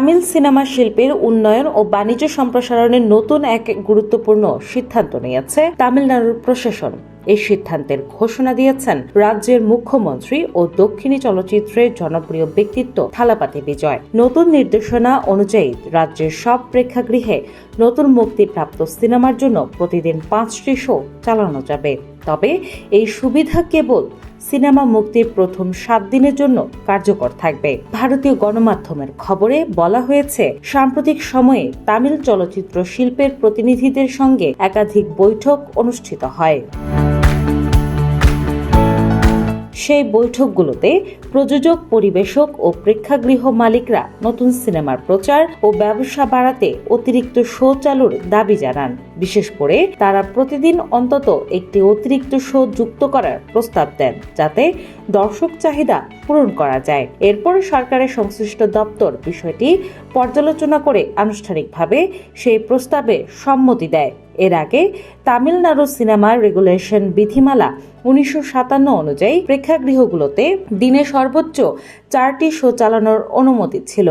Tamil cinema শিল্পের উন্নয়ন ও বাণিজ্য সম্প্রসারণের নতুন এক গুরুত্বপূর্ণ সিদ্ধান্ত নিয়েছে তামিলনাড়ুর প্রশাসন। এই সিদ্ধান্তের ঘোষণা দিয়েছেন রাজ্যের মুখ্যমন্ত্রী ও দক্ষিণী চলচ্চিত্রের জনপ্রিয় ব্যক্তিত্ব থালাপাতি বিজয়। নতুন নির্দেশনা অনুযায়ী রাজ্যের সব প্রেক্ষাগৃহে নতুন মুক্তিপ্রাপ্ত সিনেমার জন্য প্রতিদিন 5টি শো চালানো যাবে। তবে এই সুবিধা কেবল সিনেমা মুক্তির প্রথম 7 দিনের জন্য কার্যকর থাকবে। ভারতীয় গণমাধ্যমের খবরে বলা হয়েছে, সাম্প্রতিক সময়ে তামিল চলচ্চিত্র শিল্পের প্রতিনিধিদের সঙ্গে একাধিক বৈঠক অনুষ্ঠিত হয়। সেই বৈঠকগুলোতে প্রযোজক, পরিবেশক ও প্রেক্ষাগৃহ মালিকরা নতুন সিনেমার প্রচার ও ব্যবসা বাড়াতে অতিরিক্ত শো চালুর দাবি জানান। বিশেষ করে তারা প্রতিদিন অন্তত একটি অতিরিক্ত শো যুক্ত করার প্রস্তাব দেন, যাতে দর্শক চাহিদা পূরণ করা যায়। এরপর সরকারের সংশ্লিষ্ট দপ্তর বিষয়টি পর্যালোচনা করে আনুষ্ঠানিকভাবে সেই প্রস্তাবে সম্মতি দেয়। এর আগে তামিলনাড়ু সিনেমা রেগুলেশন বিধিমালা 1957 অনুযায়ী প্রেক্ষাগৃহগুলোতে দিনে সর্বোচ্চ 4টি শো চালানোর অনুমতি ছিল।